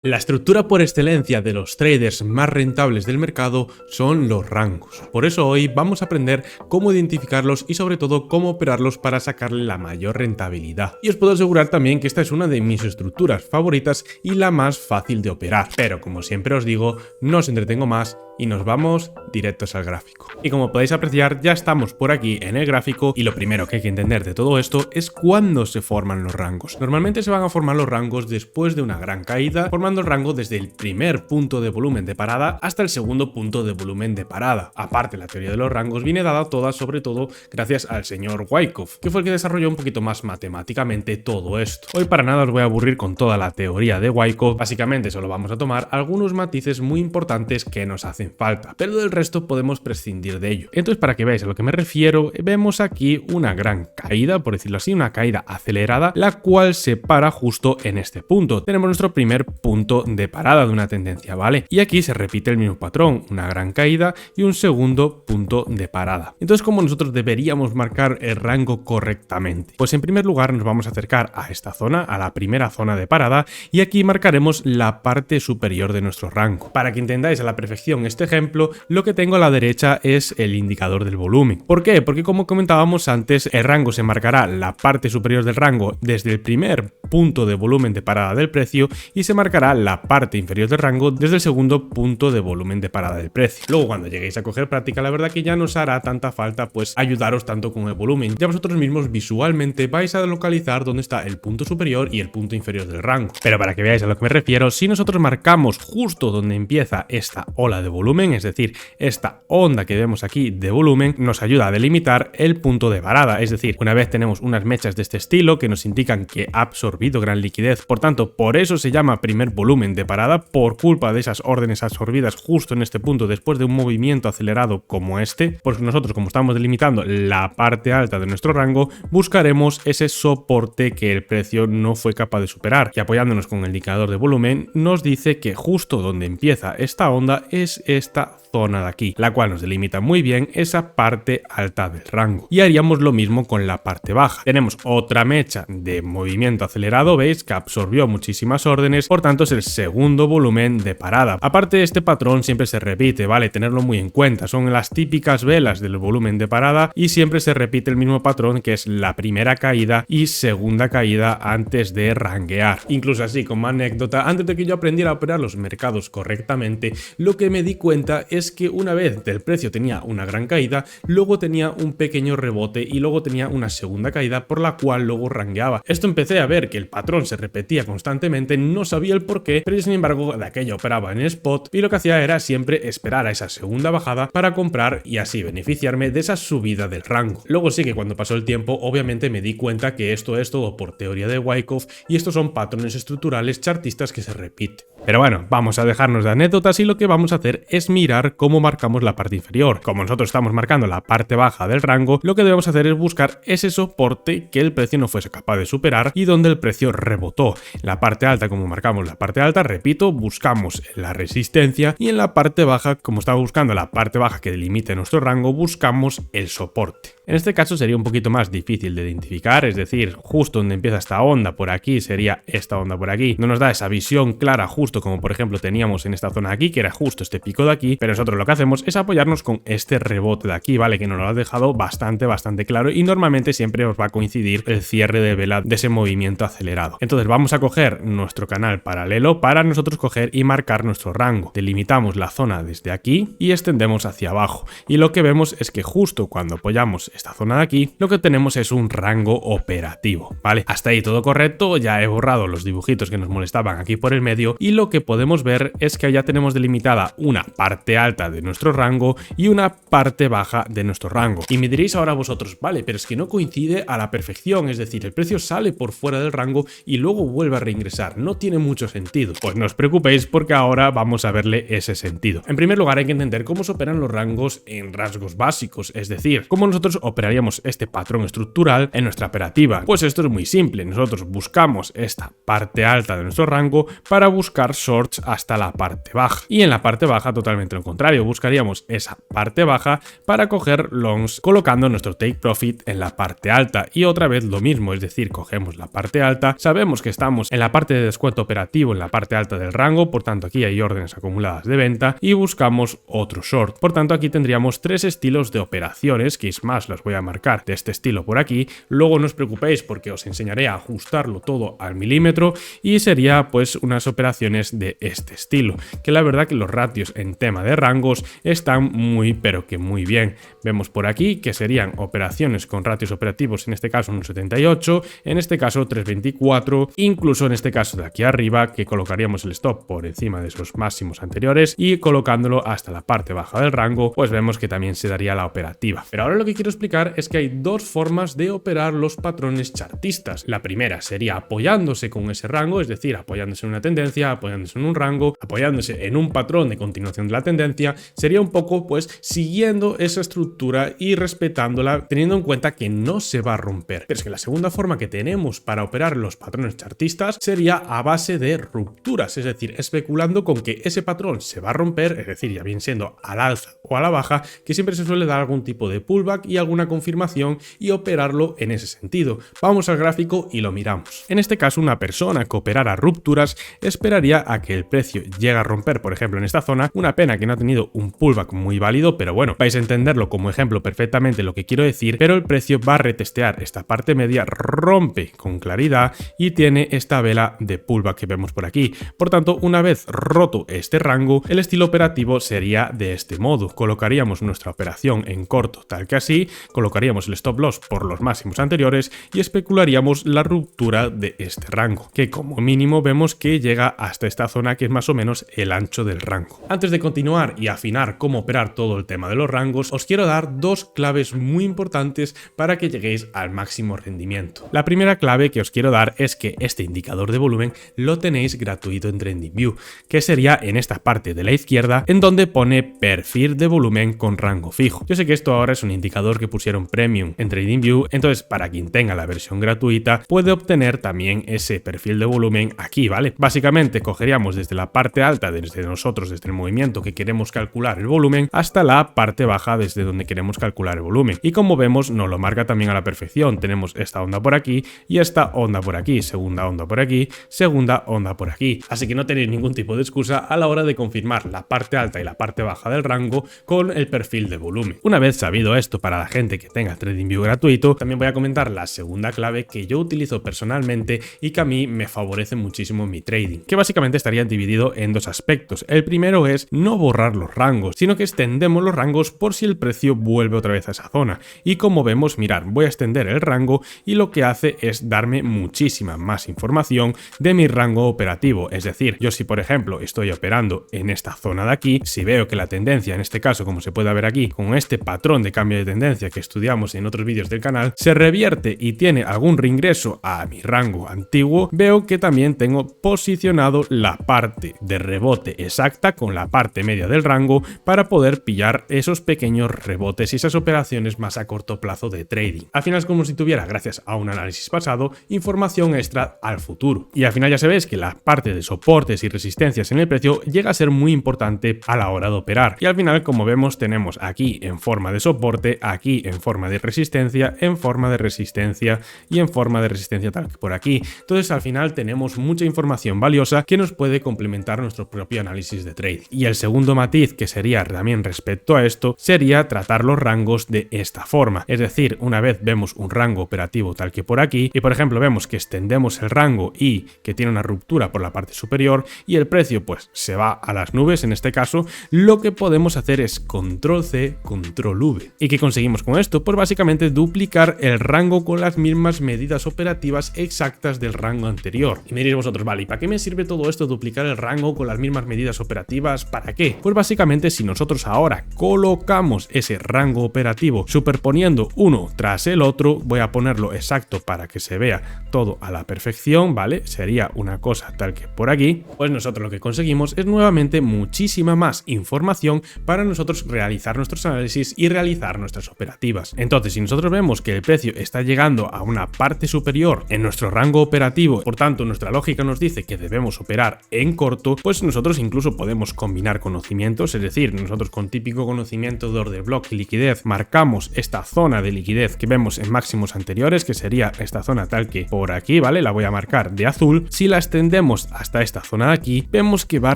La estructura por excelencia de los traders más rentables del mercado son los rangos. Por eso hoy vamos a aprender cómo identificarlos y sobre todo cómo operarlos para sacarle la mayor rentabilidad. Y os puedo asegurar también que esta es una de mis estructuras favoritas y la más fácil de operar. Pero como siempre os digo, no os entretengo más y nos vamos directos al gráfico. Y como podéis apreciar, ya estamos por aquí en el gráfico y lo primero que hay que entender de todo esto es cuándo se forman los rangos. Normalmente se van a formar los rangos después de una gran caída, formando el rango desde el primer punto de volumen de parada hasta el segundo punto de volumen de parada. Aparte, la teoría de los rangos viene dada toda sobre todo gracias al señor Wyckoff, que fue el que desarrolló un poquito más matemáticamente todo esto. Hoy para nada os voy a aburrir con toda la teoría de Wyckoff, básicamente solo vamos a tomar algunos matices muy importantes que nos hacen falta, pero del resto podemos prescindir de ello. Entonces, para que veáis a lo que me refiero, vemos aquí una gran caída, por decirlo así, una caída acelerada, la cual se para justo en este punto. Tenemos nuestro primer punto de parada de una tendencia, ¿vale? Y aquí se repite el mismo patrón, una gran caída y un segundo punto de parada. Entonces, ¿cómo nosotros deberíamos marcar el rango correctamente? Pues en primer lugar nos vamos a acercar a esta zona, a la primera zona de parada, y aquí marcaremos la parte superior de nuestro rango. Para que entendáis a la perfección este ejemplo, lo que tengo a la derecha es el indicador del volumen. ¿Por qué? Porque como comentábamos antes, el rango se marcará la parte superior del rango desde el primer punto de volumen de parada del precio y se marcará la parte inferior del rango desde el segundo punto de volumen de parada del precio. Luego, cuando lleguéis a coger práctica, la verdad que ya no os hará tanta falta pues ayudaros tanto con el volumen. Ya vosotros mismos visualmente vais a localizar dónde está el punto superior y el punto inferior del rango. Pero para que veáis a lo que me refiero, si nosotros marcamos justo donde empieza esta ola de volumen, es decir, esta onda que vemos aquí de volumen, nos ayuda a delimitar el punto de parada. Es decir, una vez tenemos unas mechas de este estilo que nos indican que ha absorbido gran liquidez, por tanto, por eso se llama primer volumen de parada, por culpa de esas órdenes absorbidas justo en este punto después de un movimiento acelerado como este, pues nosotros, como estamos delimitando la parte alta de nuestro rango, buscaremos ese soporte que el precio no fue capaz de superar, y apoyándonos con el indicador de volumen nos dice que justo donde empieza esta onda es esta zona de aquí, la cual nos delimita muy bien esa parte alta del rango. Y haríamos lo mismo con la parte baja. Tenemos otra mecha de movimiento acelerado, veis que absorbió muchísimas órdenes, por tanto es el segundo volumen de parada. Aparte, este patrón siempre se repite, ¿vale? Tenerlo muy en cuenta, son las típicas velas del volumen de parada y siempre se repite el mismo patrón, que es la primera caída y segunda caída antes de ranguear. Incluso así, como anécdota, antes de que yo aprendiera a operar los mercados correctamente, lo que me di cuenta es que una vez el precio tenía una gran caída, luego tenía un pequeño rebote y luego tenía una segunda caída por la cual luego rangueaba. Esto empecé a ver que el patrón se repetía constantemente, no sabía el por qué, pero yo sin embargo de aquella operaba en spot y lo que hacía era siempre esperar a esa segunda bajada para comprar y así beneficiarme de esa subida del rango. Luego sí que cuando pasó el tiempo obviamente me di cuenta que esto es todo por teoría de Wyckoff y estos son patrones estructurales chartistas que se repiten. Pero bueno, vamos a dejarnos de anécdotas y lo que vamos a hacer es mirar cómo marcamos la parte inferior. Como nosotros estamos marcando la parte baja del rango, lo que debemos hacer es buscar ese soporte que el precio no fuese capaz de superar y donde el precio rebotó. La parte alta, como marcamos la parte alta, repito, buscamos la resistencia y en la parte baja, como estamos buscando la parte baja que delimite nuestro rango, buscamos el soporte. En este caso sería un poquito más difícil de identificar, es decir, justo donde empieza esta onda por aquí sería esta onda por aquí. No nos da esa visión clara justo como por ejemplo teníamos en esta zona aquí, que era justo este pico de aquí, pero nosotros lo que hacemos es apoyarnos con este rebote de aquí, ¿vale? Que nos lo ha dejado bastante claro y normalmente siempre os va a coincidir el cierre de vela de ese movimiento acelerado. Entonces vamos a coger nuestro canal paralelo para nosotros coger y marcar nuestro rango. Delimitamos la zona desde aquí y extendemos hacia abajo. Y lo que vemos es que justo cuando apoyamos esta zona de aquí, lo que tenemos es un rango operativo, ¿vale? Hasta ahí todo correcto, ya he borrado los dibujitos que nos molestaban aquí por el medio y lo que podemos ver es que ya tenemos delimitada una parte alta de nuestro rango y una parte baja de nuestro rango. Y me diréis ahora vosotros, vale, pero es que no coincide a la perfección, es decir, el precio sale por fuera del rango y luego vuelve a reingresar, no tiene mucho sentido. Pues no os preocupéis porque ahora vamos a verle ese sentido. En primer lugar hay que entender cómo se operan los rangos en rasgos básicos, es decir, cómo nosotros operaríamos este patrón estructural en nuestra operativa? Pues esto es muy simple, nosotros buscamos esta parte alta de nuestro rango para buscar shorts hasta la parte baja, y en la parte baja totalmente lo contrario, buscaríamos esa parte baja para coger longs colocando nuestro take profit en la parte alta, y otra vez lo mismo, es decir, cogemos la parte alta, sabemos que estamos en la parte de descuento operativo en la parte alta del rango, por tanto aquí hay órdenes acumuladas de venta y buscamos otro short. Por tanto aquí tendríamos tres estilos de operaciones, que es más, las voy a marcar de este estilo por aquí, luego no os preocupéis porque os enseñaré a ajustarlo todo al milímetro, y sería pues unas operaciones de este estilo, que la verdad que los ratios en tema de rangos están muy pero que muy bien. Vemos por aquí que serían operaciones con ratios operativos, en este caso un 78, en este caso 324, incluso en este caso de aquí arriba que colocaríamos el stop por encima de esos máximos anteriores y colocándolo hasta la parte baja del rango, pues vemos que también se daría la operativa. Pero ahora lo que quiero explicar es que hay dos formas de operar los patrones chartistas. La primera sería apoyándose con ese rango, es decir, apoyándose en una tendencia, apoyándose en un rango, apoyándose en un patrón de continuación de la tendencia, sería un poco pues siguiendo esa estructura y respetándola, teniendo en cuenta que no se va a romper. Pero es que la segunda forma que tenemos para operar los patrones chartistas sería a base de rupturas, es decir, especulando con que ese patrón se va a romper, es decir, ya bien siendo al alza o a la baja, que siempre se suele dar algún tipo de pullback y alguna confirmación, y operarlo en ese sentido. Vamos al gráfico y lo miramos. En este caso, una persona que operara rupturas esperaría a que el precio llegue a romper, por ejemplo, en esta zona. Una pena que no ha tenido un pullback muy válido, pero bueno, vais a entenderlo como ejemplo perfectamente lo que quiero decir, pero el precio va a retestear esta parte media, rompe con claridad y tiene esta vela de pullback que vemos por aquí. Por tanto, una vez roto este rango, el estilo operativo sería de este modo. Colocaríamos nuestra operación en corto tal que así, colocaríamos el stop loss por los máximos anteriores y especularíamos la ruptura de este rango, que como mínimo vemos que llega hasta esta zona, que es más o menos el ancho del rango. Antes de continuar y afinar cómo operar todo el tema de los rangos, os quiero dar dos claves muy importantes para que lleguéis al máximo rendimiento. La primera clave que os quiero dar es que este indicador de volumen lo tenéis gratuito en TradingView, que sería en esta parte de la izquierda en donde pone perfil de volumen con rango fijo. Yo sé que esto ahora es un indicador que pusieron premium en TradingView, entonces para quien tenga la versión gratuita puede obtener también ese perfil de volumen aquí, ¿vale? Básicamente cogeríamos desde la parte alta, desde nosotros, desde el movimiento que queremos calcular el volumen, hasta la parte baja desde donde queremos calcular el volumen, y como vemos nos lo marca también a la perfección. Tenemos esta onda por aquí y esta onda por aquí, segunda onda por aquí, segunda onda por aquí, así que no tenéis ningún tipo de excusa a la hora de confirmar la parte alta y la parte baja del rango con el perfil de volumen. Una vez sabido esto, para la gente que tenga TradingView gratuito, también voy a comentar la segunda clave que yo utilizo personalmente y que a mí me favorece muchísimo en mi trading, que básicamente estaría dividido en dos aspectos. El primero es no borrar los rangos, sino que extendemos los rangos por si el precio vuelve otra vez a esa zona, y como vemos, mirad, voy a extender el rango y lo que hace es darme muchísima más información de mi rango operativo. Es decir, yo si por ejemplo estoy operando en esta zona de aquí, si veo que la tendencia, en este caso como se puede ver aquí, con este patrón de cambio de tendencia que estudiamos en otros vídeos del canal, se revierte y tiene algún reingreso a mi rango antiguo, veo que también tengo posicionado la parte de rebote exacta con la parte media del rango para poder pillar esos pequeños rebotes y esas operaciones más a corto plazo de trading. Al final es como si tuviera, gracias a un análisis pasado, información extra al futuro. Y al final ya sabéis que la parte de soportes y resistencias en el precio llega a ser muy importante a la hora de operar. Y al final, como vemos, tenemos aquí en forma de soporte, aquí en forma de resistencia, en forma de resistencia y en forma de resistencia tal que por aquí. Entonces al final tenemos mucha información valiosa que nos puede complementar nuestro propio análisis de trade. Y el segundo matiz que sería también respecto a esto sería tratar los rangos de esta forma. Es decir, una vez vemos un rango operativo tal que por aquí y por ejemplo vemos que extendemos el rango y que tiene una ruptura por la parte superior y el precio pues se va a las nubes, en este caso lo que podemos hacer es control C, control V. ¿Y qué conseguimos con esto? Pues básicamente duplicar el rango con las mismas medidas operativas exactas del rango anterior. Y me diréis vosotros, vale, ¿y para qué me sirve todo esto, duplicar el rango con las mismas medidas operativas? ¿Para qué? Pues básicamente si nosotros ahora colocamos ese rango operativo superponiendo uno tras el otro, voy a ponerlo exacto para que se vea todo a la perfección, ¿vale? Sería una cosa tal que por aquí, pues nosotros lo que conseguimos es nuevamente muchísima más información para nosotros realizar nuestros análisis y realizar nuestras operativas. operativas. Entonces, si nosotros vemos que el precio está llegando a una parte superior en nuestro rango operativo, por tanto nuestra lógica nos dice que debemos operar en corto, pues nosotros incluso podemos combinar conocimientos, es decir, nosotros con típico conocimiento de order block y liquidez marcamos esta zona de liquidez que vemos en máximos anteriores, que sería esta zona tal que por aquí, ¿vale? La voy a marcar de azul. Si la extendemos hasta esta zona de aquí, vemos que va a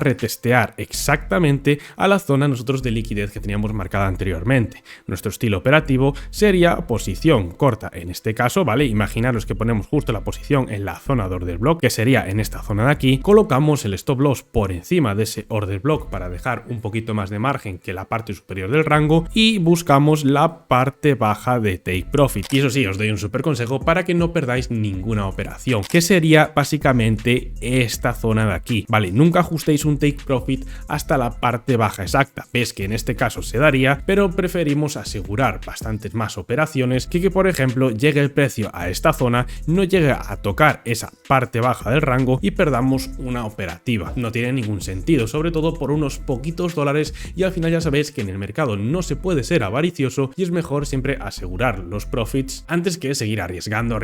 retestear exactamente a la zona nosotros de liquidez que teníamos marcada anteriormente. Nuestro estilo operativo sería posición corta en este caso, ¿vale? Imaginaros que ponemos justo la posición en la zona de order block, que sería en esta zona de aquí, colocamos el stop loss por encima de ese order block para dejar un poquito más de margen que la parte superior del rango y buscamos la parte baja de take profit. Y eso sí, os doy un súper consejo para que no perdáis ninguna operación, que sería básicamente esta zona de aquí, ¿vale? Nunca ajustéis un take profit hasta la parte baja exacta. Ves que en este caso se daría, pero preferimos asegurar bastantes más operaciones que por ejemplo llegue el precio a esta zona, no llegue a tocar esa parte baja del rango y perdamos una operativa. No tiene ningún sentido, sobre todo por unos poquitos dólares, y al final ya sabéis que en el mercado no se puede ser avaricioso y es mejor siempre asegurar los profits antes que seguir arriesgando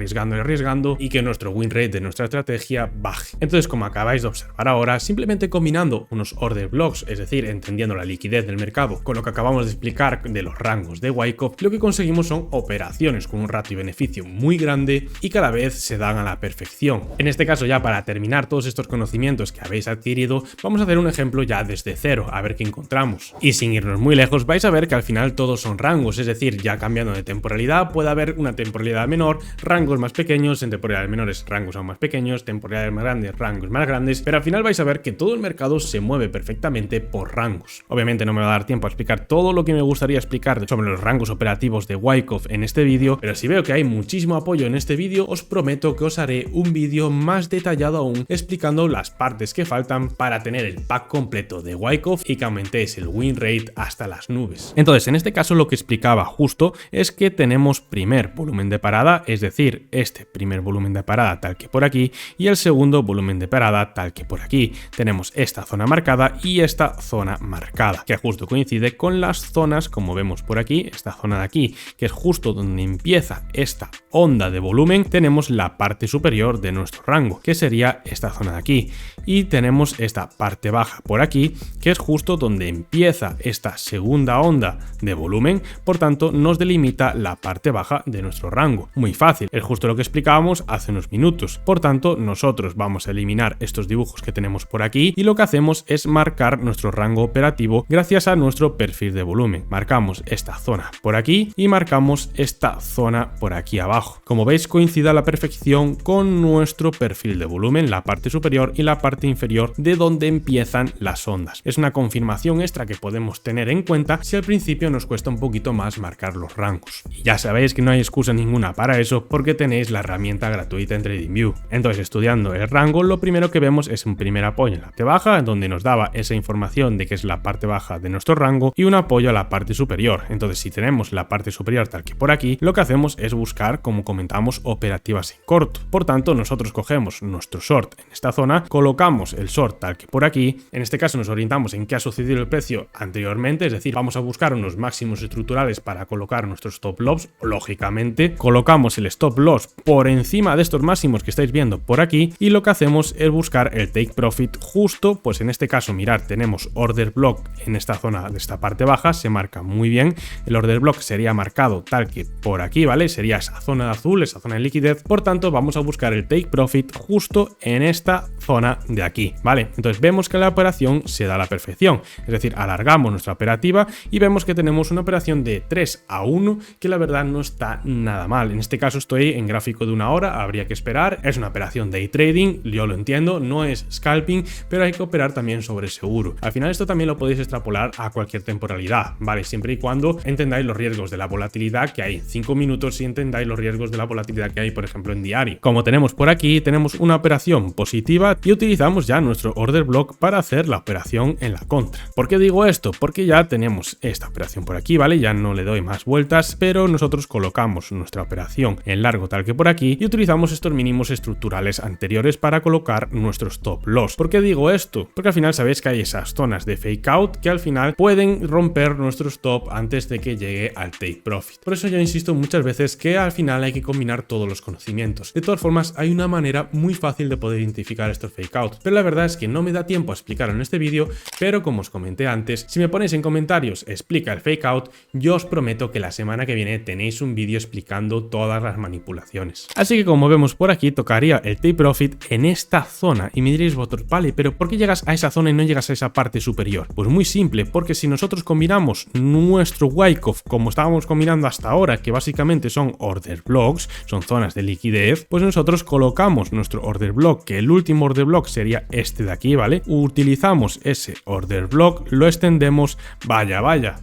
y que nuestro win rate de nuestra estrategia baje. Entonces, como acabáis de observar ahora, simplemente combinando unos order blocks, es decir, entendiendo la liquidez del mercado con lo que acabamos de explicar de los rangos de Wyckoff, lo que conseguimos son operaciones con un ratio beneficio muy grande y cada vez se dan a la perfección. En este caso, ya para terminar todos estos conocimientos que habéis adquirido, vamos a hacer un ejemplo ya desde cero, a ver qué encontramos. Y sin irnos muy lejos, vais a ver que al final todos son rangos, es decir, ya cambiando de temporalidad, puede haber una temporalidad menor, rangos más pequeños, en temporalidades menores rangos aún más pequeños, temporalidades más grandes, rangos más grandes, pero al final vais a ver que todo el mercado se mueve perfectamente por rangos. Obviamente no me va a dar tiempo a explicar todo lo que me gustaría explicar sobre los rangos operativos de Wyckoff en este vídeo, pero si veo que hay muchísimo apoyo en este vídeo, os prometo que os haré un vídeo más detallado aún explicando las partes que faltan para tener el pack completo de Wyckoff y que aumentéis el win rate hasta las nubes. Entonces, en este caso lo que explicaba justo es que tenemos primer volumen de parada, es decir, este primer volumen de parada tal que por aquí, y el segundo volumen de parada tal que por aquí. Tenemos esta zona marcada y esta zona marcada, que justo coincide con las zonas, como vemos por aquí, esta zona de aquí, que es justo donde empieza esta onda de volumen. Tenemos la parte superior de nuestro rango, que sería esta zona de aquí, y tenemos esta parte baja por aquí, que es justo donde empieza esta segunda onda de volumen, por tanto nos delimita la parte baja de nuestro rango. Muy fácil, es justo lo que explicábamos hace unos minutos. Por tanto, nosotros vamos a eliminar estos dibujos que tenemos por aquí y lo que hacemos es marcar nuestro rango operativo gracias a nuestro perfil de volumen. Marcamos esta zona por aquí y marcamos esta zona por aquí abajo. Como veis, coincide a la perfección con nuestro perfil de volumen, la parte superior y la parte inferior de donde empiezan las ondas. Es una confirmación extra que podemos tener en cuenta si al principio nos cuesta un poquito más marcar los rangos. Y ya sabéis que no hay excusa ninguna para eso porque tenéis la herramienta gratuita en TradingView. Entonces, estudiando el rango, lo primero que vemos es un primer apoyo en la parte baja, en donde nos daba esa información de que es la parte baja de nuestro rango, y un apoyo a la parte superior. Entonces, si tenemos la parte superior tal que por aquí, lo que hacemos es buscar, como comentamos, operativas en corto. Por tanto, nosotros cogemos nuestro short en esta zona, colocamos el short tal que por aquí, en este caso nos orientamos en qué ha sucedido el precio anteriormente, es decir, vamos a buscar unos máximos estructurales para colocar nuestros stop loss. Lógicamente, colocamos el stop loss por encima de estos máximos que estáis viendo por aquí y lo que hacemos es buscar el take profit justo, pues en este caso, mirad, tenemos order block en esta zona de esta parte baja, se marca muy bien, el order block sería marcado tal que por aquí, ¿vale? Sería esa zona de azul, esa zona de liquidez, por tanto vamos a buscar el take profit justo en esta zona de aquí, ¿vale? Entonces vemos que la operación se da a la perfección, es decir, alargamos nuestra operativa y vemos que tenemos una operación de 3-1 que la verdad no está nada mal. En este caso estoy en gráfico de 1 hora, habría que esperar, es una operación day trading, yo lo entiendo, no es scalping, pero hay que operar también sobre seguro. Al final esto también lo podéis extrapolar a cualquier temporalidad, ¿vale? Siempre y cuando entendáis los riesgos de la volatilidad que hay en 5 minutos y entendáis los riesgos de la volatilidad que hay, por ejemplo, en diario. Como tenemos por aquí, tenemos una operación positiva y utilizamos ya nuestro order block para hacer la operación en la contra. ¿Por qué digo esto? Porque ya tenemos esta operación por aquí, ¿vale? Ya no le doy más vueltas, pero nosotros colocamos nuestra operación en largo tal que por aquí y utilizamos estos mínimos estructurales anteriores para colocar nuestro stop loss. ¿Por qué digo esto? Porque al final sabéis que hay esas zonas de fake out que al final pueden romper nuestro stop antes de que llegue al take profit. Por eso yo insisto muchas veces que al final hay que combinar todos los conocimientos. De todas formas, hay una manera muy fácil de poder identificar estos fake outs, pero la verdad es que no me da tiempo a explicarlo en este vídeo, pero como os comenté antes, si me ponéis en comentarios explica el fake out, yo os prometo que la semana que viene tenéis un vídeo explicando todas las manipulaciones. Así que como vemos por aquí, tocaría el take profit en esta zona y me diréis vosotros, vale, pero ¿por qué llegas a esa zona y no llegas a esa parte superior? Pues muy simple, porque si nosotros combinamos nuestro Wyckoff como estábamos combinando hasta ahora, que básicamente son order blocks, son zonas de liquidez, pues nosotros colocamos nuestro order block, que el último order block sería este de aquí, ¿vale? Utilizamos ese order block, lo extendemos, vaya,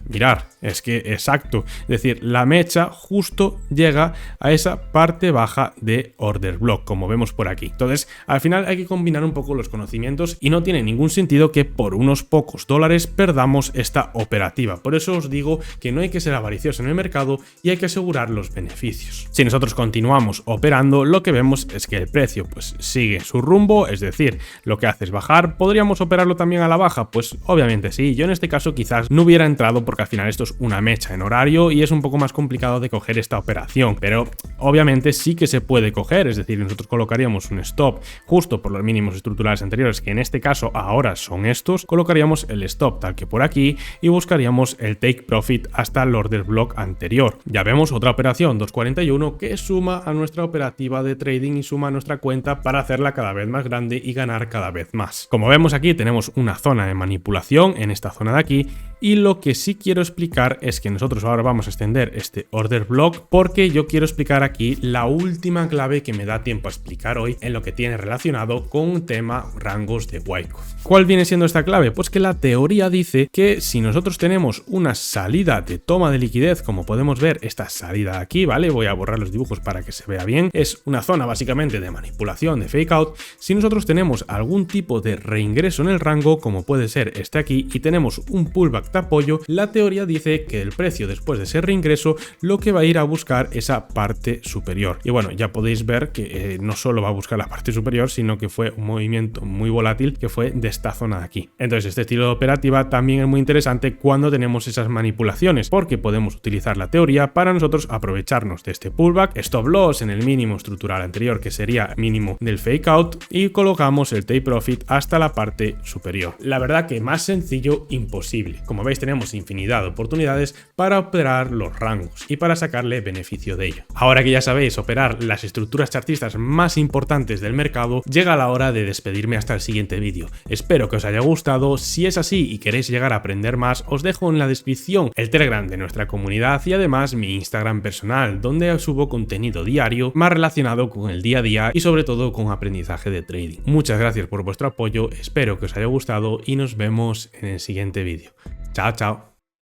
mirar, es que exacto, es decir, la mecha justo llega a esa parte baja de order block, como vemos por aquí. Entonces, al final hay que combinar un poco los conocimientos y no tiene ningún sentido que por unos pocos dólares perdamos esta operativa. Por eso os digo que no hay que ser avariciosos en el mercado y hay que asegurar los beneficios. Si nosotros continuamos operando, lo que vemos es que el precio pues sigue su rumbo, es decir, lo que hace es bajar. ¿Podríamos operarlo también a la baja? Pues obviamente sí. Yo en este caso quizás no hubiera entrado porque al final esto es una mecha en horario y es un poco más complicado de coger esta operación, pero obviamente sí que se puede coger, es decir, nosotros colocaríamos un stop justo por los mínimos estructurales anteriores, que en este caso ahora son estos, colocaríamos el stop tal que por aquí y buscaríamos el take profit hasta el order block anterior. Ya vemos otra operación 241 que suma a nuestra operativa de trading y suma a nuestra cuenta para hacerla cada vez más grande y ganar cada vez más. Como vemos aquí tenemos una zona de manipulación en esta zona de aquí y lo que sí quiero explicar es que nosotros ahora vamos a extender este order block porque yo quiero explicar aquí la última clave que me da tiempo a explicar hoy en lo que tiene relacionado con un tema rangos de Wyckoff. ¿Cuál viene siendo esta clave? Pues que la teoría dice que si nosotros tenemos una salida de toma de liquidez, como podemos ver esta salida de aquí, ¿vale? Voy a borrar los dibujos para que se vea bien. Es una zona básicamente de manipulación, de fake out. Si nosotros tenemos algún tipo de reingreso en el rango, como puede ser este aquí, y tenemos un pullback de apoyo, la teoría dice que el precio después de ese reingreso lo que va a ir a buscar esa parte superior. Y bueno, ya podéis ver que no solo va a buscar la parte superior, sino que fue un movimiento muy volátil que fue de esta zona de aquí. Entonces este estilo de operativa también es muy interesante cuando tenemos esas manipulaciones, porque podemos utilizar la teoría para nosotros aprovecharnos de este pullback, stop loss en el mínimo estructural anterior, que sería mínimo del fake out, y colocamos el take profit hasta la parte superior. La verdad que más sencillo imposible. Como veis tenemos infinidad de oportunidades para operar los rangos y para sacarle beneficio de ello. Ahora que ya sabéis operar las estructuras chartistas más importantes del mercado, llega la hora de despedirme hasta el siguiente vídeo. Espero que os haya gustado. Si es así y queréis llegar a aprender más, os dejo en la descripción el Telegram de nuestra comunidad y además mi Instagram personal, donde subo contenido diario más relacionado con el día a día y sobre todo con aprendizaje de trading. Muchas gracias por vuestro apoyo, espero que os haya gustado y nos vemos en el siguiente vídeo. Chao, chao.